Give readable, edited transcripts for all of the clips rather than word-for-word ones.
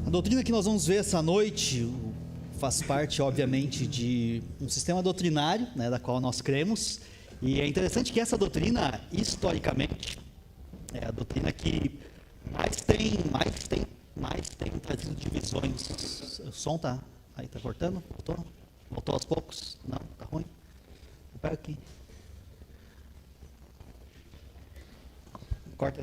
A doutrina que nós vamos ver essa noite faz parte, obviamente, de um sistema doutrinário, né, da qual nós cremos, e é interessante que essa doutrina, historicamente, é a doutrina que mais tem trazido divisões. O som tá aí, tá cortando? Voltou aos poucos? Não, tá ruim? Pega aqui. Corta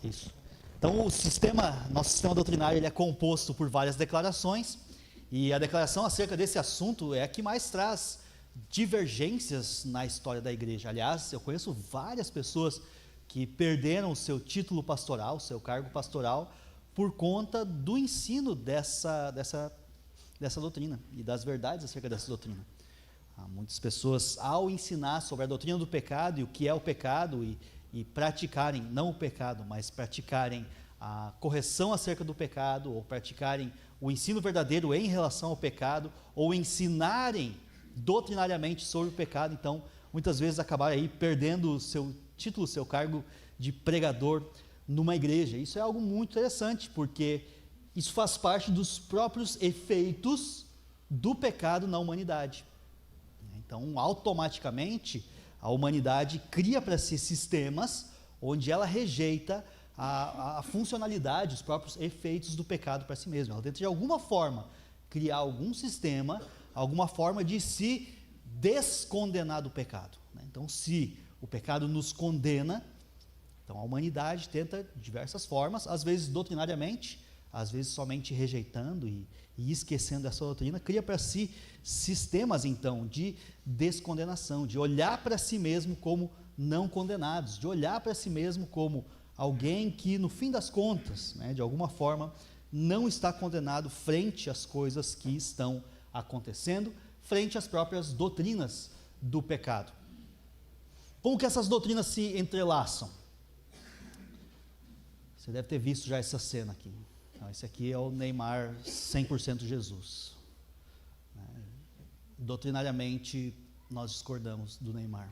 isso. Então, nosso sistema doutrinário, ele é composto por várias declarações, e a declaração acerca desse assunto é a que mais traz divergências na história da igreja. Aliás, eu conheço várias pessoas que perderam o seu título pastoral, o seu cargo pastoral, por conta do ensino dessa doutrina e das verdades acerca dessa doutrina. Há muitas pessoas, ao ensinar sobre a doutrina do pecado e o que é o pecado, e praticarem, não o pecado, mas praticarem a correção acerca do pecado, ou praticarem o ensino verdadeiro em relação ao pecado, ou ensinarem doutrinariamente sobre o pecado, então muitas vezes acabaram aí perdendo o seu título, o seu cargo de pregador numa igreja. Isso é algo muito interessante, porque isso faz parte dos próprios efeitos do pecado na humanidade. Então, automaticamente, a humanidade cria para si sistemas onde ela rejeita a funcionalidade, os próprios efeitos do pecado para si mesma. Ela tenta de alguma forma criar algum sistema, alguma forma de se descondenar do pecado. Então, se o pecado nos condena, então a humanidade tenta de diversas formas, às vezes doutrinariamente, às vezes somente rejeitando e esquecendo essa doutrina, cria para si sistemas então de descondenação, de olhar para si mesmo como não condenados, de olhar para si mesmo como alguém que no fim das contas, de alguma forma, não está condenado frente às coisas que estão acontecendo, frente às próprias doutrinas do pecado. Como que essas doutrinas se entrelaçam? Você deve ter visto já essa cena aqui. Esse aqui é o Neymar 100% Jesus. Doutrinariamente, nós discordamos do Neymar,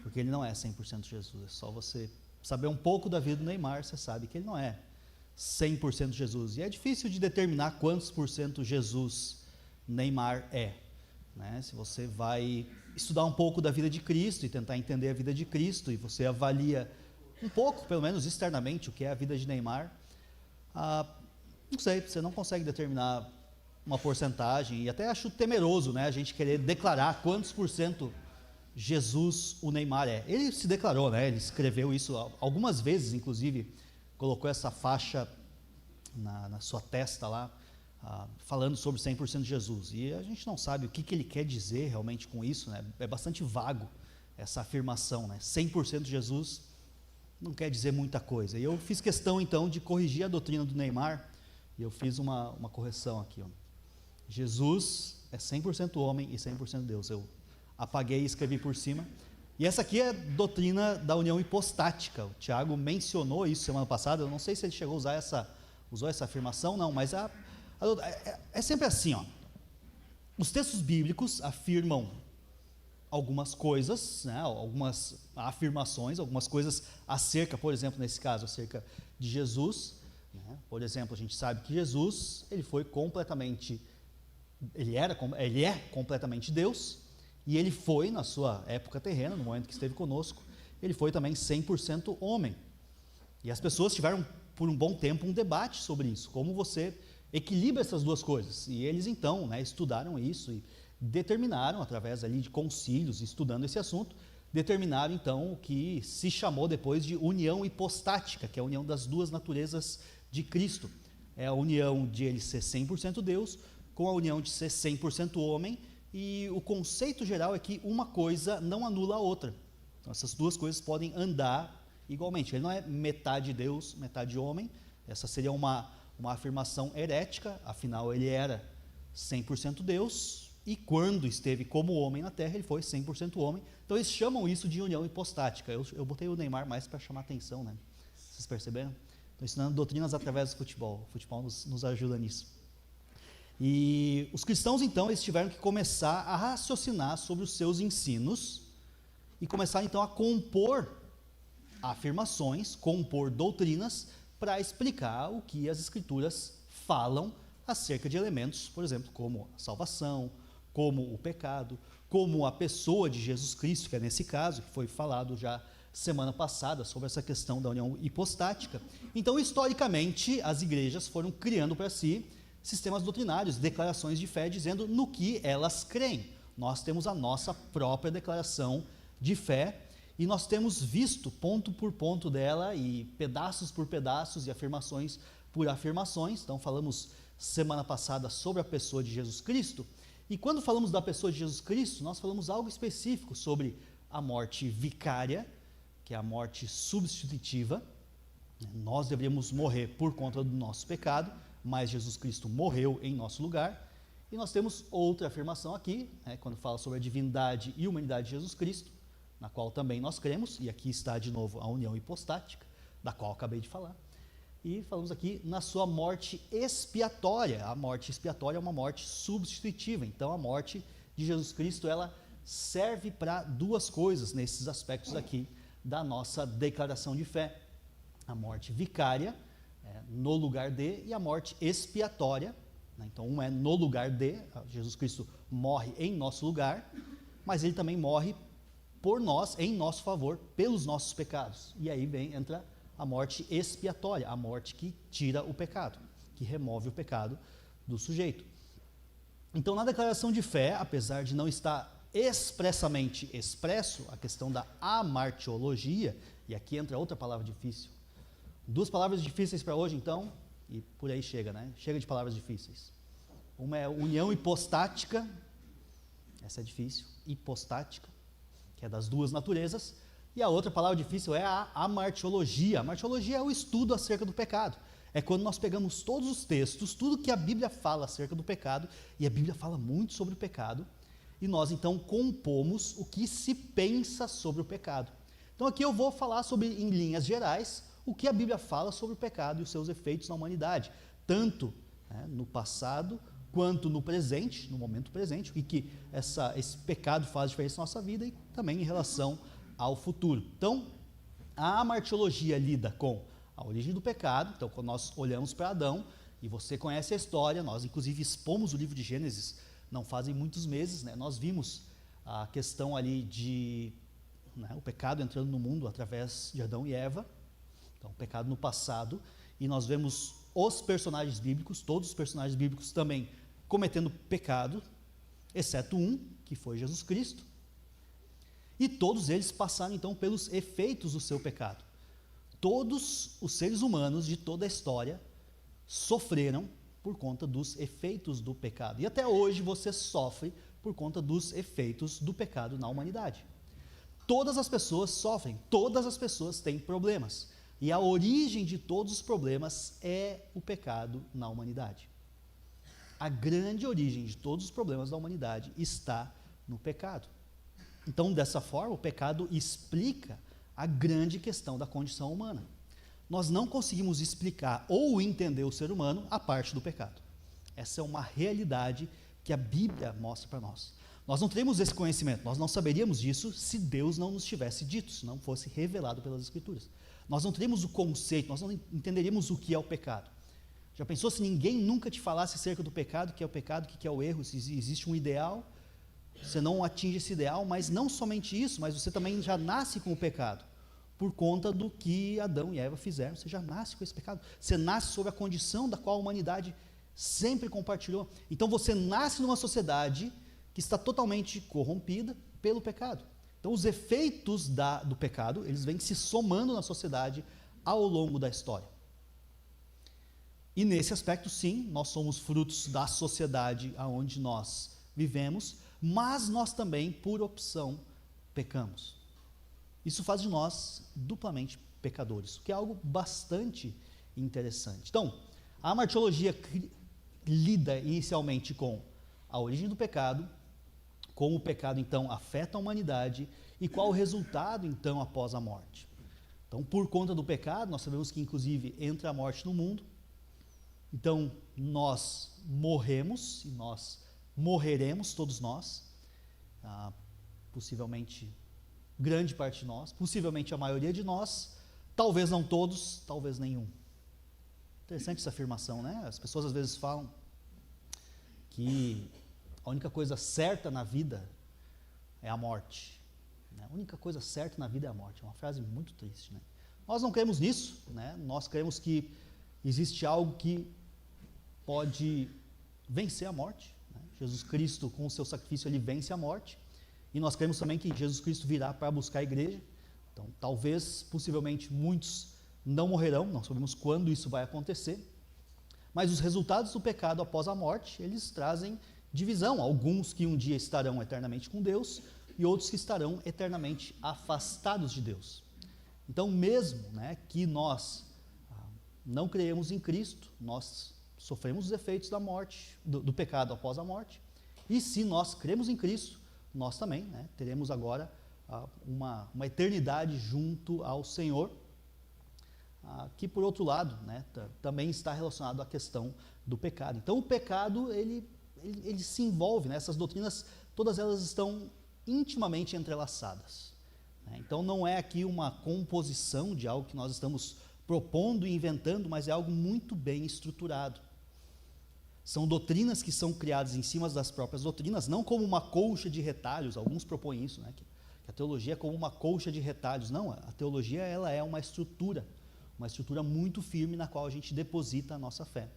porque ele não é 100% Jesus. É só você saber um pouco da vida do Neymar, você sabe que ele não é 100% Jesus. E é difícil de determinar quantos por cento Jesus Neymar é. Se você vai estudar um pouco da vida de Cristo e tentar entender a vida de Cristo, e você avalia um pouco, pelo menos externamente, o que é a vida de Neymar, não sei, você não consegue determinar uma porcentagem, e até acho temeroso, a gente querer declarar quantos por cento Jesus o Neymar é. Ele se declarou, ele escreveu isso algumas vezes, inclusive colocou essa faixa na sua testa lá, falando sobre 100% Jesus, e a gente não sabe o que ele quer dizer realmente com isso, é bastante vago essa afirmação, 100% Jesus não quer dizer muita coisa. E eu fiz questão então de corrigir a doutrina do Neymar, e eu fiz uma correção aqui. Jesus é 100% homem e 100% Deus. Eu apaguei e escrevi por cima. E essa aqui é a doutrina da união hipostática. O Tiago mencionou isso semana passada. Eu não sei se ele chegou a usou essa afirmação, não, mas é sempre assim. Os textos bíblicos afirmam algumas coisas, algumas afirmações, algumas coisas acerca, por exemplo, nesse caso, acerca de Jesus. Por exemplo, a gente sabe que Jesus, ele é completamente Deus, e ele foi, na sua época terrena, no momento que esteve conosco, ele foi também 100% homem. E as pessoas tiveram, por um bom tempo, um debate sobre isso, como você equilibra essas duas coisas. E eles, então, estudaram isso e determinaram, através ali de concílios, estudando esse assunto, determinaram então o que se chamou depois de união hipostática, que é a união das duas naturezas de Cristo. É a união de ele ser 100% Deus, com a união de ser 100% homem, e o conceito geral é que uma coisa não anula a outra. Então essas duas coisas podem andar igualmente. Ele não é metade Deus, metade homem. Essa seria uma afirmação herética, afinal ele era 100% Deus, e quando esteve como homem na terra, ele foi 100% homem. Então eles chamam isso de união hipostática. Eu botei o Neymar mais para chamar atenção, Vocês perceberam? Estou ensinando doutrinas através do futebol. O futebol nos ajuda nisso. E os cristãos, então, eles tiveram que começar a raciocinar sobre os seus ensinos e começar, então, a compor afirmações, compor doutrinas para explicar o que as Escrituras falam acerca de elementos, por exemplo, como a salvação, como o pecado, como a pessoa de Jesus Cristo, que é nesse caso, que foi falado já semana passada sobre essa questão da união hipostática. Então, historicamente, as igrejas foram criando para si sistemas doutrinários, declarações de fé, dizendo no que elas creem. Nós temos a nossa própria declaração de fé e nós temos visto ponto por ponto dela e pedaços por pedaços e afirmações por afirmações. Então, falamos semana passada sobre a pessoa de Jesus Cristo. E quando falamos da pessoa de Jesus Cristo, nós falamos algo específico sobre a morte vicária, que é a morte substitutiva. Nós deveríamos morrer por conta do nosso pecado, mas Jesus Cristo morreu em nosso lugar. E nós temos outra afirmação aqui, quando fala sobre a divindade e humanidade de Jesus Cristo, na qual também nós cremos, e aqui está de novo a união hipostática, da qual acabei de falar. E falamos aqui na sua morte expiatória. A morte expiatória é uma morte substitutiva. Então, a morte de Jesus Cristo, ela serve para duas coisas nesses aspectos aqui da nossa declaração de fé. A morte vicária, no lugar de, e a morte expiatória. Então, um é no lugar de, Jesus Cristo morre em nosso lugar, mas ele também morre por nós, em nosso favor, pelos nossos pecados. E aí entra a morte expiatória, a morte que tira o pecado, que remove o pecado do sujeito. Então, na declaração de fé, apesar de não estar expressamente expresso a questão da amartiologia, e aqui entra outra palavra difícil. Duas palavras difíceis para hoje, então, e por aí chega, né? Chega de palavras difíceis. Uma é união hipostática, essa é difícil, hipostática, que é das duas naturezas, e a outra palavra difícil é a amartiologia. A amartiologia é o estudo acerca do pecado. É quando nós pegamos todos os textos, tudo que a Bíblia fala acerca do pecado, e a Bíblia fala muito sobre o pecado, e nós então compomos o que se pensa sobre o pecado. Então aqui eu vou falar sobre, em linhas gerais, o que a Bíblia fala sobre o pecado e os seus efeitos na humanidade, tanto no passado quanto no presente, no momento presente, o que esse pecado faz diferença na nossa vida e também em relação ao futuro. Então, a amartiologia lida com a origem do pecado. Então, quando nós olhamos para Adão, e você conhece a história, nós inclusive expomos o livro de Gênesis, não fazem muitos meses, nós vimos a questão ali de o pecado entrando no mundo através de Adão e Eva, então o pecado no passado, e nós vemos os personagens bíblicos, todos os personagens bíblicos também cometendo pecado, exceto um, que foi Jesus Cristo, e todos eles passaram então pelos efeitos do seu pecado. Todos os seres humanos de toda a história sofreram por conta dos efeitos do pecado. E até hoje você sofre por conta dos efeitos do pecado na humanidade. Todas as pessoas sofrem, todas as pessoas têm problemas. E a origem de todos os problemas é o pecado na humanidade. A grande origem de todos os problemas da humanidade está no pecado. Então, dessa forma, o pecado explica a grande questão da condição humana. Nós não conseguimos explicar ou entender o ser humano a parte do pecado. Essa é uma realidade que a Bíblia mostra para nós. Nós não teríamos esse conhecimento, nós não saberíamos disso se Deus não nos tivesse dito, se não fosse revelado pelas Escrituras. Nós não teríamos o conceito, nós não entenderíamos o que é o pecado. Já pensou se ninguém nunca te falasse acerca do pecado, o que é o pecado, o que é o erro, se existe um ideal, você não atinge esse ideal, mas não somente isso, mas você também já nasce com o pecado, por conta do que Adão e Eva fizeram, você já nasce com esse pecado, você nasce sob a condição da qual a humanidade sempre compartilhou. Então você nasce numa sociedade que está totalmente corrompida pelo pecado. Então os efeitos do pecado, eles vêm se somando na sociedade ao longo da história. E nesse aspecto, sim, nós somos frutos da sociedade onde nós vivemos, mas nós também, por opção, pecamos. Isso faz de nós duplamente pecadores, o que é algo bastante interessante. Então, a amartiologia lida inicialmente com a origem do pecado, como o pecado, então, afeta a humanidade e qual o resultado, então, após a morte. Então, por conta do pecado, nós sabemos que, inclusive, entra a morte no mundo. Então, nós morremos e nós morreremos, todos nós, possivelmente grande parte de nós, possivelmente a maioria de nós, talvez não todos, talvez nenhum. Interessante essa afirmação, né? As pessoas às vezes falam que a única coisa certa na vida é a morte. Né? A única coisa certa na vida é a morte. É uma frase muito triste, né? Nós não cremos nisso, né? Nós cremos que existe algo que pode vencer a morte. Né? Jesus Cristo, com o seu sacrifício, ele vence a morte. E nós cremos também que Jesus Cristo virá para buscar a igreja. Então, talvez, possivelmente, muitos não morrerão, não sabemos quando isso vai acontecer. Mas os resultados do pecado após a morte, eles trazem divisão. Alguns que um dia estarão eternamente com Deus e outros que estarão eternamente afastados de Deus. Então, mesmo, né, que nós não creemos em Cristo, nós sofremos os efeitos da morte, do pecado após a morte. E se nós cremos em Cristo, nós também, né, teremos agora uma eternidade junto ao Senhor, que por outro lado, né, também está relacionado à questão do pecado. Então o pecado, ele se envolve, né, essas doutrinas, todas elas estão intimamente entrelaçadas. Né? Então não é aqui uma composição de algo que nós estamos propondo e inventando, mas é algo muito bem estruturado. São doutrinas que são criadas em cima das próprias doutrinas, não como uma colcha de retalhos. Alguns propõem isso, né, que a teologia é como uma colcha de retalhos. Não, a teologia, ela é uma estrutura muito firme na qual a gente deposita a nossa fé.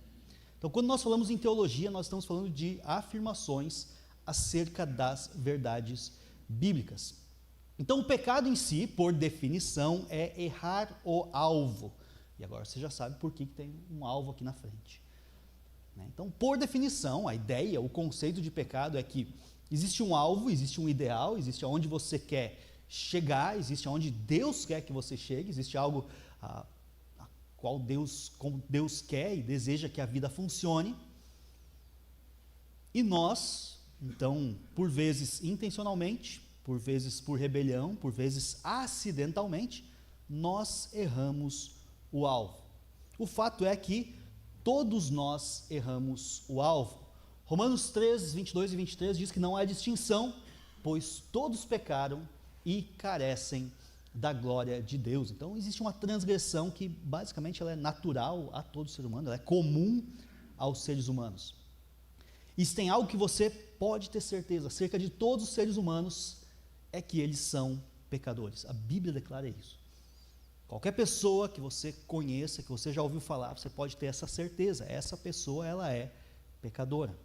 Então, quando nós falamos em teologia, nós estamos falando de afirmações acerca das verdades bíblicas. Então, o pecado em si, por definição, é errar o alvo. E agora você já sabe por que tem um alvo aqui na frente. Então, por definição, a ideia, o conceito de pecado é que existe um alvo, existe um ideal, existe aonde você quer chegar, existe aonde Deus quer que você chegue, existe algo a qual como Deus quer e deseja que a vida funcione. E nós, então, por vezes intencionalmente, por vezes por rebelião, por vezes acidentalmente, nós erramos o alvo. O fato é que todos nós erramos o alvo. Romanos 3, 22 e 23 diz que não há distinção, pois todos pecaram e carecem da glória de Deus. Então existe uma transgressão que basicamente ela é natural a todo ser humano, ela é comum aos seres humanos. E se tem algo que você pode ter certeza acerca de todos os seres humanos, é que eles são pecadores. A Bíblia declara isso. Qualquer pessoa que você conheça, que você já ouviu falar, você pode ter essa certeza. Essa pessoa, ela é pecadora.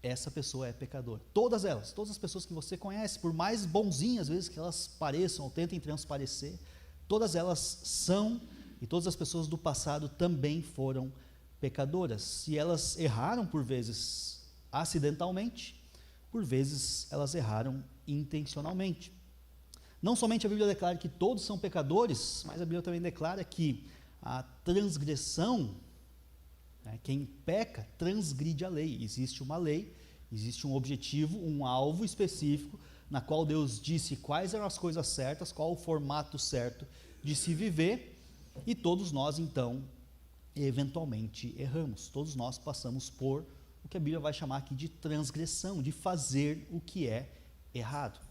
Essa pessoa é pecadora. Todas elas, todas as pessoas que você conhece, por mais bonzinhas às vezes que elas pareçam ou tentem transparecer, todas elas são, e todas as pessoas do passado também foram pecadoras. E elas erraram por vezes acidentalmente, por vezes elas erraram intencionalmente. Não somente a Bíblia declara que todos são pecadores, mas a Bíblia também declara que a transgressão, né, quem peca, transgride a lei. Existe uma lei, existe um objetivo, um alvo específico, na qual Deus disse quais eram as coisas certas, qual o formato certo de se viver, e todos nós, então, eventualmente erramos. Todos nós passamos por o que a Bíblia vai chamar aqui de transgressão, de fazer o que é errado.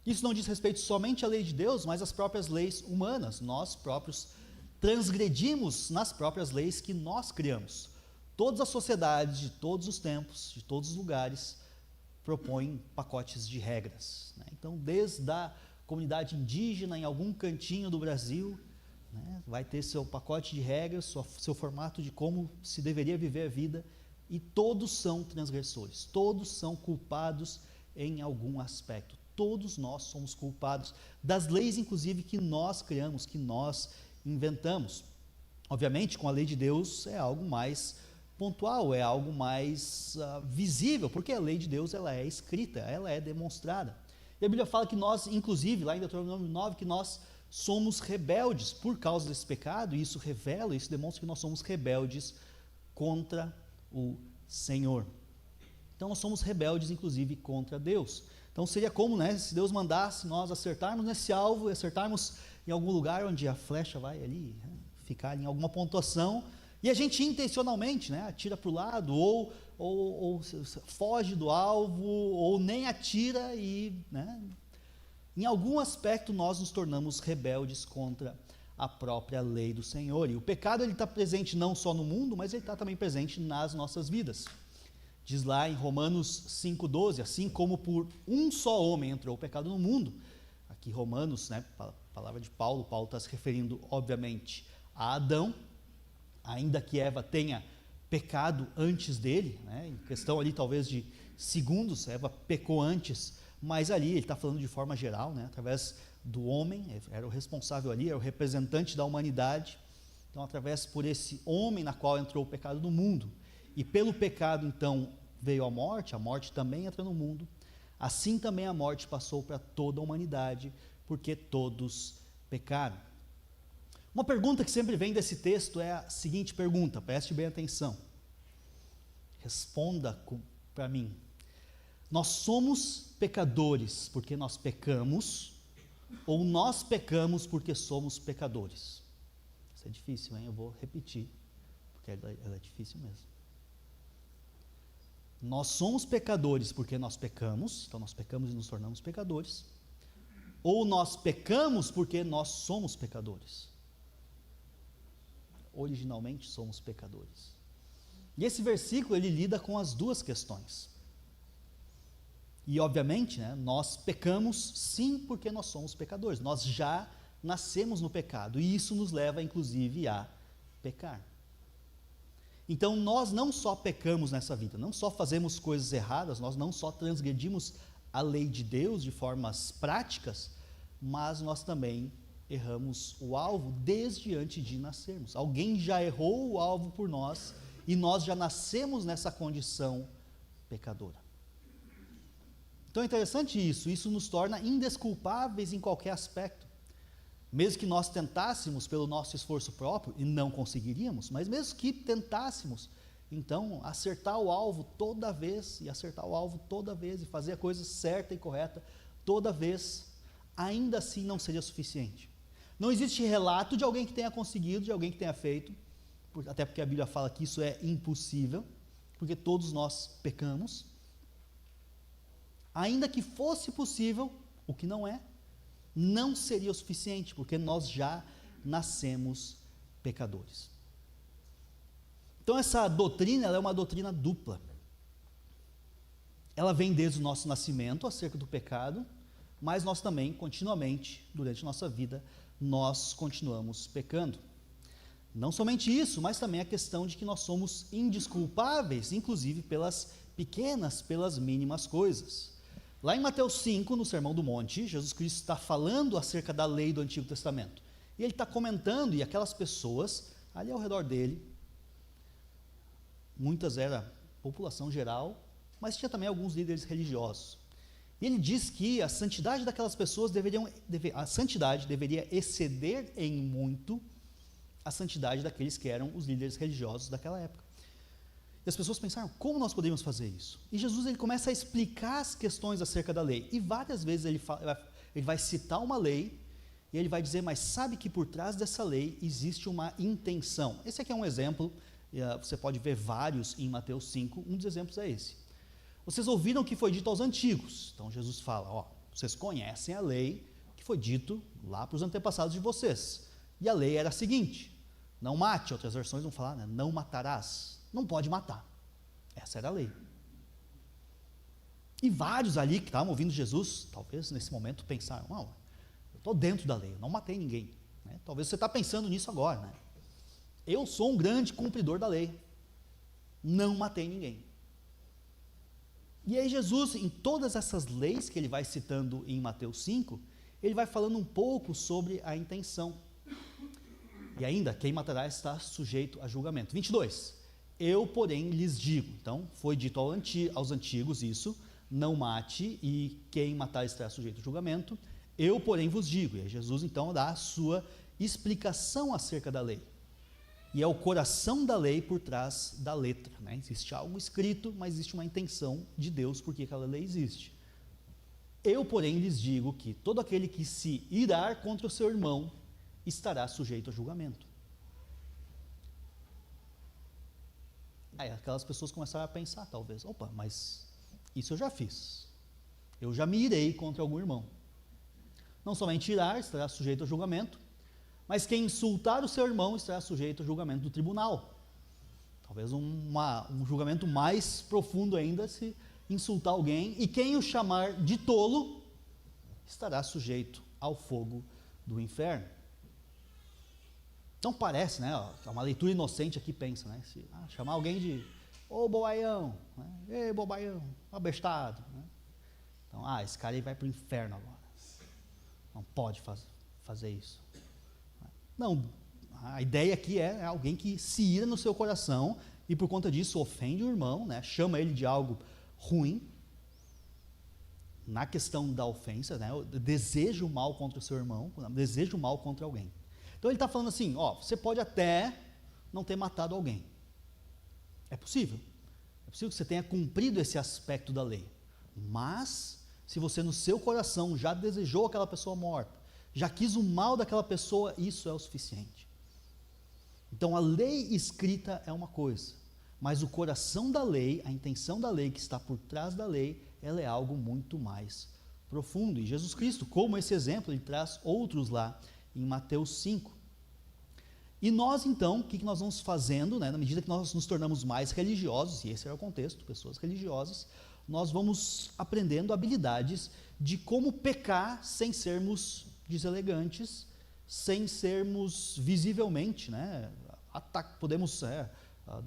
Isso não diz respeito somente à lei de Deus, mas às próprias leis humanas. Nós próprios transgredimos nas próprias leis que nós criamos. Todas as sociedades, de todos os tempos, de todos os lugares, propõem pacotes de regras. Né? Então, desde a comunidade indígena, em algum cantinho do Brasil, né, vai ter seu pacote de regras, seu formato de como se deveria viver a vida, e todos são transgressores, todos são culpados em algum aspecto. Todos nós somos culpados das leis, inclusive, que nós criamos, que nós inventamos. Obviamente, com a lei de Deus é algo mais pontual, é algo mais visível, porque a lei de Deus ela é escrita, ela é demonstrada. E a Bíblia fala que nós, inclusive, lá em Deuteronômio 9, que nós somos rebeldes por causa desse pecado, e isso revela, isso demonstra que nós somos rebeldes contra o Senhor. Então nós somos rebeldes, inclusive, contra Deus. Então seria como, né, se Deus mandasse nós acertarmos nesse alvo, acertarmos em algum lugar onde a flecha vai ali, né, ficar ali em alguma pontuação, e a gente intencionalmente, né, atira para o lado, ou foge do alvo, ou nem atira e, né, em algum aspecto nós nos tornamos rebeldes contra a própria lei do Senhor. E o pecado está presente não só no mundo, mas ele está também presente nas nossas vidas. Diz lá em Romanos 5,12, assim como por um só homem entrou o pecado no mundo. Aqui Romanos, né, palavra de Paulo está se referindo obviamente a Adão, ainda que Eva tenha pecado antes dele, né, em questão ali talvez de segundos, Eva pecou antes, mas ali ele está falando de forma geral, né, através do homem, era o responsável ali, era o representante da humanidade, então através por esse homem na qual entrou o pecado no mundo, e pelo pecado então veio a morte também entra no mundo, assim também a morte passou para toda a humanidade, porque todos pecaram. Uma pergunta que sempre vem desse texto é a seguinte pergunta, preste bem atenção, responda para mim: nós somos pecadores porque nós pecamos, ou nós pecamos porque somos pecadores? Isso é difícil, hein? Eu vou repetir, porque ela é difícil mesmo. Nós somos pecadores porque nós pecamos, então nós pecamos e nos tornamos pecadores, ou nós pecamos porque nós somos pecadores? Originalmente somos pecadores. E esse versículo ele lida com as duas questões. E obviamente, né, nós pecamos sim porque nós somos pecadores, nós já nascemos no pecado, e isso nos leva inclusive a pecar. Então nós não só pecamos nessa vida, não só fazemos coisas erradas, nós não só transgredimos a lei de Deus de formas práticas, mas nós também erramos o alvo desde antes de nascermos. Alguém já errou o alvo por nós e nós já nascemos nessa condição pecadora. Então é interessante isso nos torna indesculpáveis em qualquer aspecto. Mesmo que nós tentássemos pelo nosso esforço próprio, e não conseguiríamos, mas mesmo que tentássemos, então, acertar o alvo toda vez, e fazer a coisa certa e correta toda vez, ainda assim não seria suficiente. Não existe relato de alguém que tenha conseguido, de alguém que tenha feito, até porque a Bíblia fala que isso é impossível, porque todos nós pecamos. Ainda que fosse possível, o que não é, não seria o suficiente, porque nós já nascemos pecadores. Então essa doutrina, ela é uma doutrina dupla. Ela vem desde o nosso nascimento acerca do pecado, mas nós também, continuamente, durante nossa vida, nós continuamos pecando. Não somente isso, mas também a questão de que nós somos indesculpáveis, inclusive pelas pequenas, pelas mínimas coisas. Lá em Mateus 5, no Sermão do Monte, Jesus Cristo está falando acerca da lei do Antigo Testamento. E ele está comentando, e aquelas pessoas ali ao redor dele, muitas era população geral, mas tinha também alguns líderes religiosos. E ele diz que a santidade daquelas pessoas deveria exceder em muito a santidade daqueles que eram os líderes religiosos daquela época. E as pessoas pensaram, como nós podemos fazer isso? E Jesus ele começa a explicar as questões acerca da lei. E várias vezes ele vai citar uma lei, e ele vai dizer, mas sabe que por trás dessa lei existe uma intenção. Esse aqui é um exemplo, você pode ver vários em Mateus 5, um dos exemplos é esse. Vocês ouviram o que foi dito aos antigos. Então Jesus fala, vocês conhecem a lei que foi dito lá para os antepassados de vocês. E a lei era a seguinte, não mate, outras versões vão falar, né, não matarás. Não pode matar. Essa era a lei. E vários ali que estavam ouvindo Jesus, talvez nesse momento pensaram, eu estou dentro da lei, eu não matei ninguém. Né? Talvez você está pensando nisso agora. Né? Eu sou um grande cumpridor da lei. Não matei ninguém. E aí Jesus, em todas essas leis que ele vai citando em Mateus 5, ele vai falando um pouco sobre a intenção. E ainda, quem matará está sujeito a julgamento. 22. Eu, porém, lhes digo, então, foi dito aos antigos isso, não mate, e quem matar estará sujeito a julgamento. Eu, porém, vos digo. E aí Jesus, então, dá a sua explicação acerca da lei. E é o coração da lei por trás da letra. Né? Existe algo escrito, mas existe uma intenção de Deus porque aquela lei existe. Eu, porém, lhes digo que todo aquele que se irar contra o seu irmão estará sujeito a julgamento. Aí aquelas pessoas começaram a pensar, talvez, mas isso eu já fiz. Eu já me irei contra algum irmão. Não somente irar, estará sujeito a julgamento, Mas quem insultar o seu irmão estará sujeito ao julgamento do tribunal. Talvez um julgamento mais profundo ainda se insultar alguém. E quem o chamar de tolo estará sujeito ao fogo do inferno. Então parece, né? Ó, uma leitura inocente aqui pensa, né? Se chamar alguém de ô bobaião, né? Ei bobaião, abestado, né? Então, esse cara aí vai para o inferno agora. Não pode fazer isso. Não, a ideia aqui é alguém que se ira no seu coração e por conta disso ofende o irmão, né? Chama ele de algo ruim. Na questão da ofensa, né? Deseja o mal contra o seu irmão, deseja o mal contra alguém. Então ele está falando assim, você pode até não ter matado alguém. É possível que você tenha cumprido esse aspecto da lei. Mas, se você no seu coração já desejou aquela pessoa morta, já quis o mal daquela pessoa, isso é o suficiente. Então a lei escrita é uma coisa, mas o coração da lei, a intenção da lei que está por trás da lei, ela é algo muito mais profundo. E Jesus Cristo, como esse exemplo, ele traz outros lá em Mateus 5. E nós então, o que nós vamos fazendo, né, na medida que nós nos tornamos mais religiosos, e esse é o contexto, pessoas religiosas, nós vamos aprendendo habilidades de como pecar sem sermos deselegantes, sem sermos visivelmente, né, podemos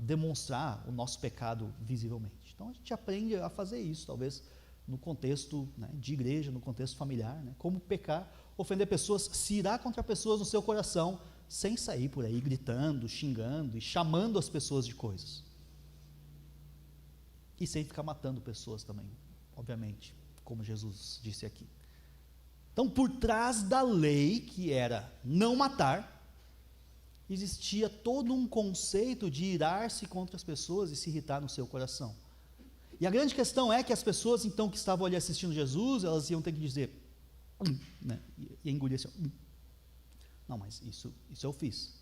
demonstrar o nosso pecado visivelmente. Então a gente aprende a fazer isso, talvez no contexto, né, de igreja, no contexto familiar, né, como pecar, ofender pessoas, se irar contra pessoas no seu coração, sem sair por aí gritando, xingando e chamando as pessoas de coisas. E sem ficar matando pessoas também, obviamente, como Jesus disse aqui. Então, por trás da lei, que era não matar, existia todo um conceito de irar-se contra as pessoas e se irritar no seu coração. E a grande questão é que as pessoas, então, que estavam ali assistindo Jesus, elas iam ter que dizer, né, e engolir assim, não, mas isso eu fiz.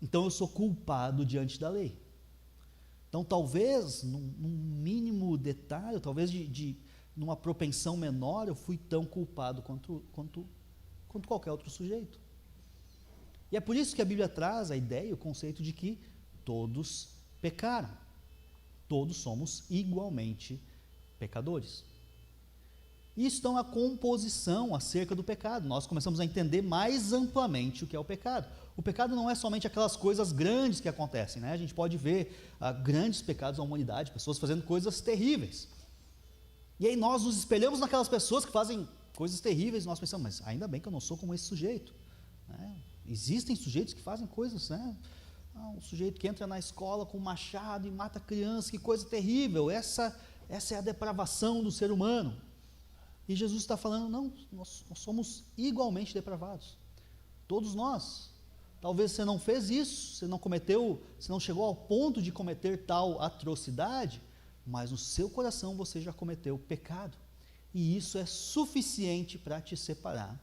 Então eu sou culpado diante da lei. Então talvez, num mínimo detalhe, talvez numa propensão menor, eu fui tão culpado quanto qualquer outro sujeito. E é por isso que a Bíblia traz a ideia, o conceito de que todos pecaram. Todos somos igualmente pecadores. Isso então é a composição acerca do pecado. Nós começamos a entender mais amplamente o que é o pecado. O pecado não é somente aquelas coisas grandes que acontecem, né? A gente pode ver grandes pecados na humanidade, pessoas fazendo coisas terríveis. E aí nós nos espelhamos naquelas pessoas que fazem coisas terríveis e nós pensamos, mas ainda bem que eu não sou como esse sujeito, né? Existem sujeitos que fazem coisas, né? Um sujeito que entra na escola com um machado e mata criança, que coisa terrível. Essa é a depravação do ser humano. E Jesus está falando, não, nós somos igualmente depravados. Todos nós. Talvez você não fez isso, você não chegou ao ponto de cometer tal atrocidade, mas no seu coração você já cometeu pecado. E isso é suficiente para te separar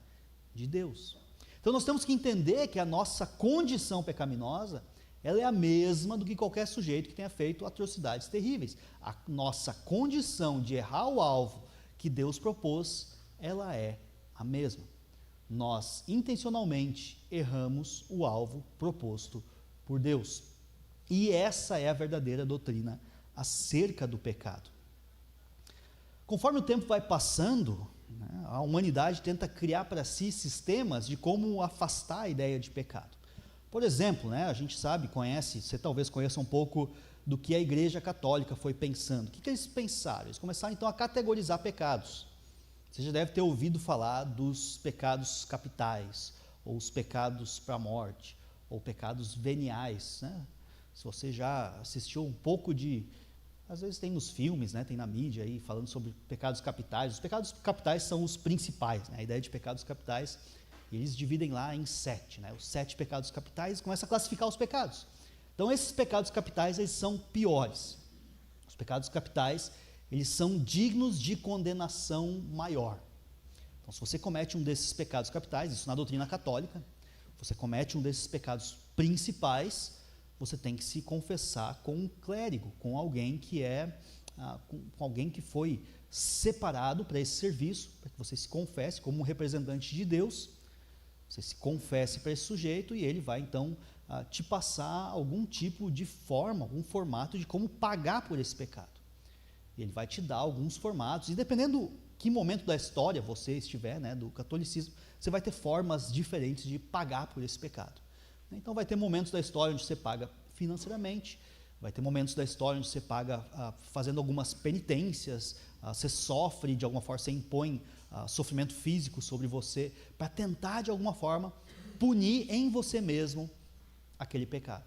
de Deus. Então nós temos que entender que a nossa condição pecaminosa, ela é a mesma do que qualquer sujeito que tenha feito atrocidades terríveis. A nossa condição de errar o alvo que Deus propôs, ela é a mesma. Nós intencionalmente erramos o alvo proposto por Deus. E essa é a verdadeira doutrina acerca do pecado. Conforme o tempo vai passando, né, a humanidade tenta criar para si sistemas de como afastar a ideia de pecado. Por exemplo, né, a gente você talvez conheça um pouco do que a Igreja Católica foi pensando. O que eles pensaram? Eles começaram então a categorizar pecados. Você já deve ter ouvido falar dos pecados capitais, ou os pecados para a morte, ou pecados veniais, né? Se você já assistiu um pouco às vezes tem nos filmes, né, tem na mídia aí falando sobre pecados capitais. Os pecados capitais são os principais, né? A ideia de pecados capitais, eles dividem lá em 7, né? Os 7 pecados capitais, começa a classificar os pecados. Então esses pecados capitais, eles são piores. Os pecados capitais, eles são dignos de condenação maior. Então se você comete um desses pecados capitais, isso na doutrina católica, você comete um desses pecados principais, você tem que se confessar com um clérigo, com alguém que com alguém que foi separado para esse serviço, para que você se confesse como um representante de Deus. Você se confesse para esse sujeito e ele vai então te passar algum tipo de forma, algum formato de como pagar por esse pecado. Ele vai te dar alguns formatos, e dependendo que momento da história você estiver, né, do catolicismo, você vai ter formas diferentes de pagar por esse pecado. Então vai ter momentos da história onde você paga financeiramente, vai ter momentos da história onde você paga fazendo algumas penitências, você sofre de alguma forma, você impõe sofrimento físico sobre você, para tentar de alguma forma punir em você mesmo aquele pecado.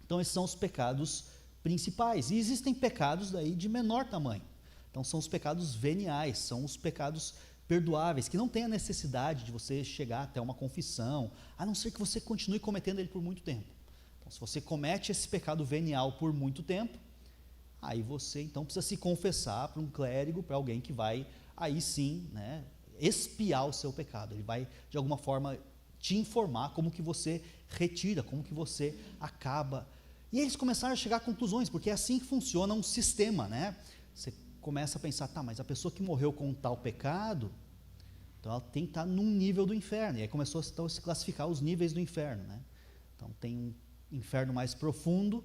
Então esses são os pecados principais, e existem pecados daí de menor tamanho. Então são os pecados veniais, são os pecados perdoáveis, que não tem a necessidade de você chegar até uma confissão, a não ser que você continue cometendo ele por muito tempo. Então, se você comete esse pecado venial por muito tempo, aí você então precisa se confessar para um clérigo, para alguém que vai, aí sim, né, expiar o seu pecado. Ele vai, de alguma forma, te informar como que você retira, como que você acaba. E eles começaram a chegar a conclusões, porque é assim que funciona um sistema, né? Você começa a pensar, tá, mas a pessoa que morreu com tal pecado, então ela tem que estar num nível do inferno. E aí começou então, a se classificar os níveis do inferno, né? Então tem um inferno mais profundo,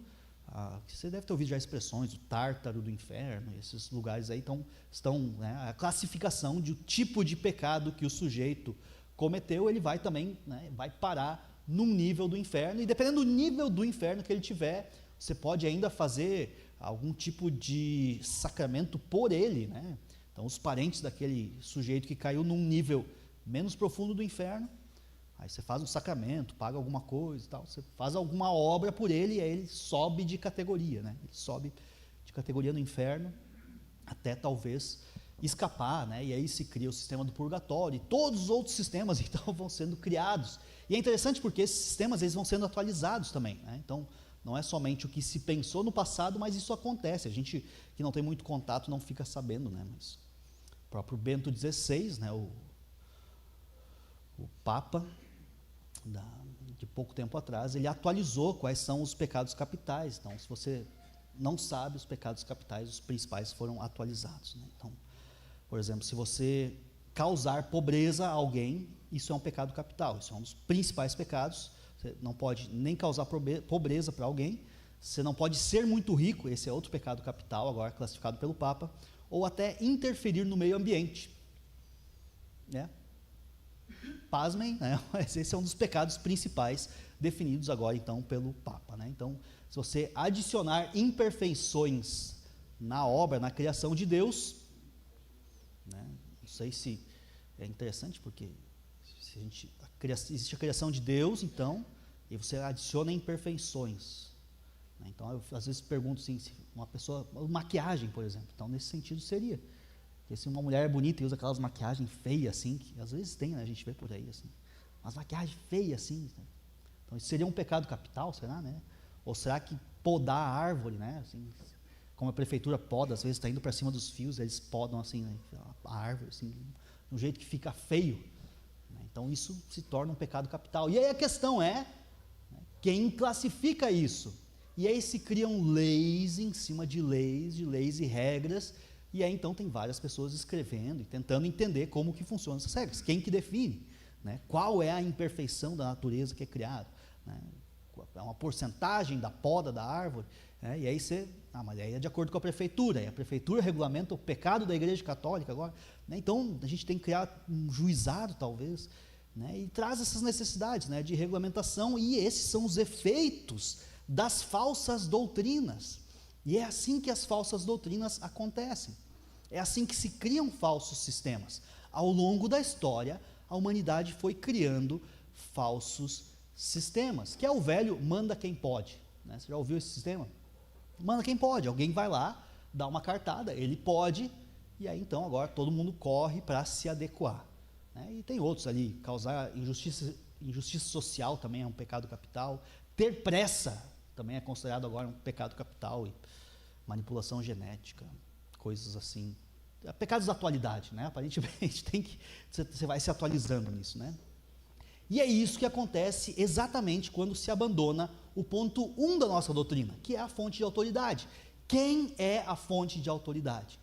você deve ter ouvido já expressões, o tártaro do inferno, esses lugares aí estão, né, a classificação de tipo de pecado que o sujeito cometeu, ele vai também, né, vai parar num nível do inferno, e dependendo do nível do inferno que ele tiver, você pode ainda fazer algum tipo de sacramento por ele, né? Então os parentes daquele sujeito que caiu num nível menos profundo do inferno, aí você faz um sacramento, paga alguma coisa e tal, você faz alguma obra por ele, e aí ele sobe de categoria, né? Ele sobe de categoria no inferno, até talvez escapar, né? E aí se cria o sistema do purgatório, e todos os outros sistemas então vão sendo criados. E é interessante porque esses sistemas eles vão sendo atualizados também, né? Então não é somente o que se pensou no passado, mas isso acontece. A gente que não tem muito contato não fica sabendo, né? Mas o próprio Bento XVI, né, o Papa, de pouco tempo atrás, ele atualizou quais são os pecados capitais. Então, se você não sabe, os pecados capitais, os principais, foram atualizados, né? Então, por exemplo, se você causar pobreza a alguém, isso é um pecado capital, isso é um dos principais pecados. Você não pode nem causar pobreza para alguém, você não pode ser muito rico, esse é outro pecado capital, agora classificado pelo Papa, ou até interferir no meio ambiente, né? Pasmem, né? Mas esse é um dos pecados principais definidos agora então pelo Papa, né? Então, se você adicionar imperfeições na obra, na criação de Deus, né? Não sei se é interessante, porque se existe a criação de Deus, então, e você adiciona imperfeições, né? Então eu às vezes pergunto assim, se uma pessoa, maquiagem, por exemplo, então nesse sentido seria, porque se uma mulher é bonita e usa aquelas maquiagens feias assim, que às vezes tem, né, a gente vê por aí assim, umas maquiagens feias assim, né? Então isso seria um pecado capital, será, né? Ou será que podar a árvore, né, assim, como a prefeitura poda, às vezes está indo para cima dos fios, eles podam assim, né, a árvore assim, de um jeito que fica feio. Então isso se torna um pecado capital. E aí a questão é, né, quem classifica isso? E aí se criam leis em cima de leis e regras, e aí então tem várias pessoas escrevendo e tentando entender como que funcionam essas regras. Quem que define, né? Qual é a imperfeição da natureza que é criada, né? É uma porcentagem da poda da árvore, né? E aí você, mas aí é de acordo com a prefeitura, e a prefeitura regulamenta o pecado da Igreja Católica agora, né? Então a gente tem que criar um juizado talvez, né? E traz essas necessidades, né, de regulamentação, e esses são os efeitos das falsas doutrinas. E é assim que as falsas doutrinas acontecem, é assim que se criam falsos sistemas. Ao longo da história, a humanidade foi criando falsos sistemas, que é o velho manda quem pode, né? Você já ouviu esse sistema? Manda quem pode, alguém vai lá, dá uma cartada, ele pode, e aí então agora todo mundo corre para se adequar, né? E tem outros ali, causar injustiça social também é um pecado capital, ter pressa também é considerado agora um pecado capital, e manipulação genética, coisas assim, pecados da atualidade, né? Aparentemente você vai se atualizando nisso, né? E é isso que acontece exatamente quando se abandona o ponto 1 da nossa doutrina, que é a fonte de autoridade. Quem é a fonte de autoridade?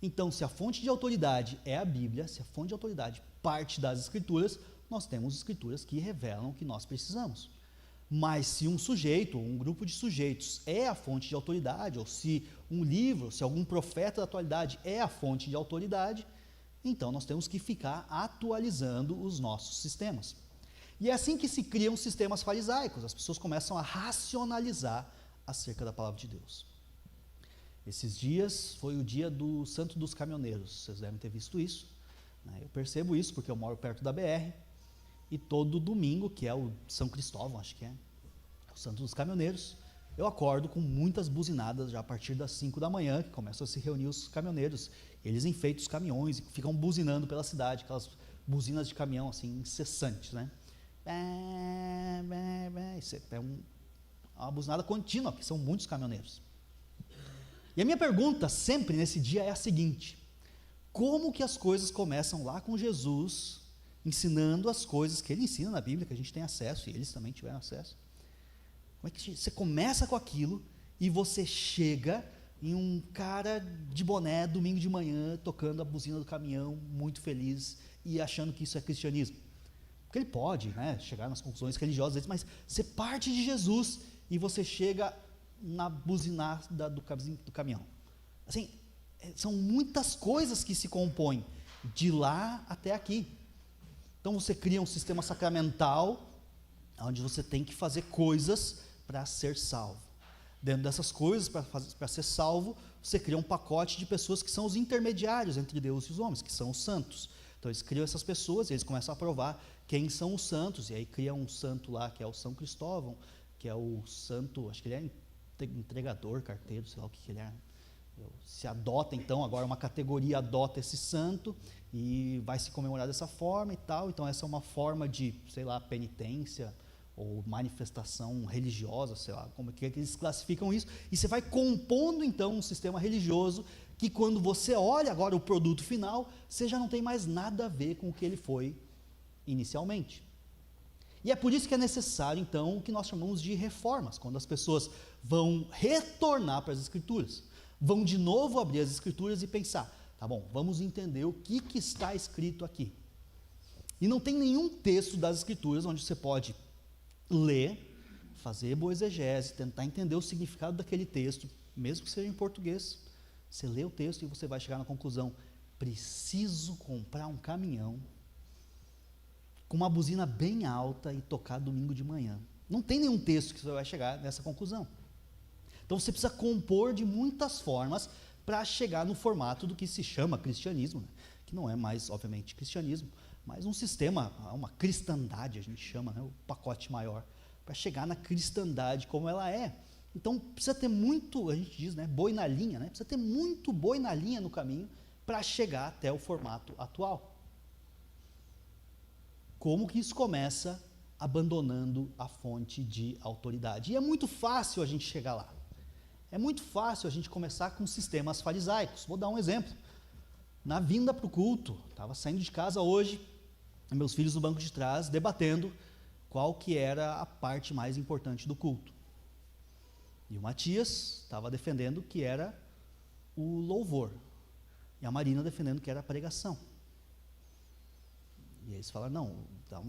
Então, se a fonte de autoridade é a Bíblia, se a fonte de autoridade parte das Escrituras, nós temos escrituras que revelam o que nós precisamos. Mas se um sujeito, ou um grupo de sujeitos é a fonte de autoridade, ou se um livro, se algum profeta da atualidade é a fonte de autoridade, então nós temos que ficar atualizando os nossos sistemas. E é assim que se criam sistemas farisaicos, as pessoas começam a racionalizar acerca da palavra de Deus. Esses dias foi o dia do Santo dos Caminhoneiros, vocês devem ter visto isso, né? Eu percebo isso porque eu moro perto da BR, e todo domingo, que é o São Cristóvão, acho que é, o Santo dos Caminhoneiros, eu acordo com muitas buzinadas já a partir das 5 da manhã, que começam a se reunir os caminhoneiros, eles enfeitam os caminhões e ficam buzinando pela cidade, aquelas buzinas de caminhão assim, incessantes, né? Isso é uma buzinada contínua, porque são muitos caminhoneiros. E a minha pergunta sempre nesse dia é a seguinte: como que as coisas começam lá com Jesus, ensinando as coisas que ele ensina na Bíblia, que a gente tem acesso, e eles também tiveram acesso? Como é que você começa com aquilo e você chega em um cara de boné, domingo de manhã, tocando a buzina do caminhão, muito feliz, e achando que isso é cristianismo? Porque ele pode, né, chegar nas conclusões religiosas, mas você parte de Jesus e você chega na buzinada do caminhão. Assim, são muitas coisas que se compõem de lá até aqui. Então você cria um sistema sacramental, onde você tem que fazer coisas para ser salvo. Dentro dessas coisas, para ser salvo, você cria um pacote de pessoas que são os intermediários entre Deus e os homens, que são os santos. Então eles criam essas pessoas e eles começam a provar quem são os santos, e aí cria um santo lá, que é o São Cristóvão, que é o santo, acho que ele é entregador, carteiro, sei lá o que ele é. Se adota então, agora uma categoria adota esse santo, e vai se comemorar dessa forma e tal. Então essa é uma forma de, sei lá, penitência ou manifestação religiosa, sei lá, como é que eles classificam isso, e você vai compondo então um sistema religioso que, quando você olha agora o produto final, você já não tem mais nada a ver com o que ele foi inicialmente. E é por isso que é necessário então o que nós chamamos de reformas, quando as pessoas vão retornar para as Escrituras, vão de novo abrir as Escrituras e pensar: tá bom, vamos entender o que está escrito aqui. E não tem nenhum texto das Escrituras onde você pode ler, fazer boa exegese, tentar entender o significado daquele texto, mesmo que seja em português. Você lê o texto e você vai chegar na conclusão: preciso comprar um caminhão com uma buzina bem alta e tocar domingo de manhã. Não tem nenhum texto que você vai chegar nessa conclusão. Então você precisa compor de muitas formas para chegar no formato do que se chama cristianismo, né? Que não é mais, obviamente, cristianismo, mas um sistema, uma cristandade, a gente chama, né? O pacote maior, para chegar na cristandade como ela é. Então precisa ter muito, a gente diz, né, boi na linha, né? Precisa ter muito boi na linha no caminho para chegar até o formato atual. Como que isso começa? Abandonando a fonte de autoridade. E é muito fácil a gente chegar lá. É muito fácil a gente começar com sistemas farisaicos. Vou dar um exemplo. Na vinda para o culto, estava saindo de casa hoje, meus filhos no banco de trás, debatendo qual que era a parte mais importante do culto. E o Matias estava defendendo que era o louvor, e a Marina defendendo que era a pregação. E eles falaram: não,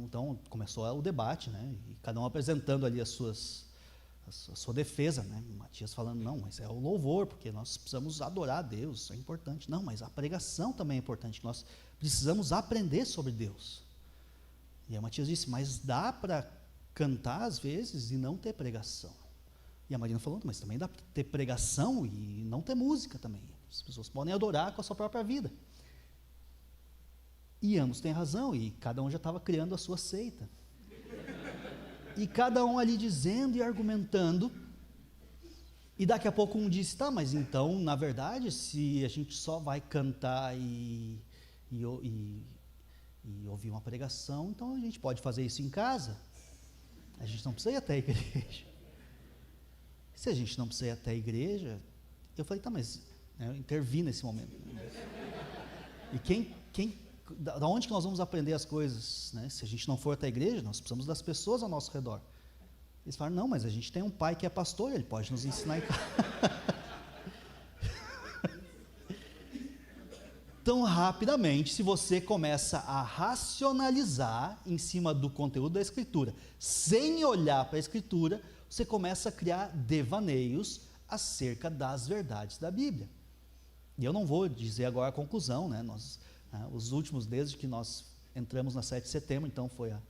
então começou o debate, né? E cada um apresentando ali a sua defesa, né? O Matias falando: não, mas é o louvor, porque nós precisamos adorar a Deus, isso é importante. Não, mas a pregação também é importante, nós precisamos aprender sobre Deus. E aí o Matias disse: mas dá para cantar às vezes e não ter pregação. E a Marina falou: mas também dá para ter pregação e não ter música também. As pessoas podem adorar com a sua própria vida. E ambos têm razão, e cada um já estava criando a sua seita. E cada um ali dizendo e argumentando, e daqui a pouco um disse: tá, mas então, na verdade, se a gente só vai cantar e ouvir uma pregação, então a gente pode fazer isso em casa, a gente não precisa ir até a igreja. Se a gente não precisa ir até a igreja, eu falei: tá, mas eu intervi nesse momento. E da onde que nós vamos aprender as coisas, né? Se a gente não for até a igreja, nós precisamos das pessoas ao nosso redor. Eles falaram: não, mas a gente tem um pai que é pastor, ele pode nos ensinar em casa. Então, rapidamente, se você começa a racionalizar em cima do conteúdo da Escritura, sem olhar para a Escritura, você começa a criar devaneios acerca das verdades da Bíblia. E eu não vou dizer agora a conclusão, né? Os últimos, desde que nós entramos na 7 de setembro, então foi a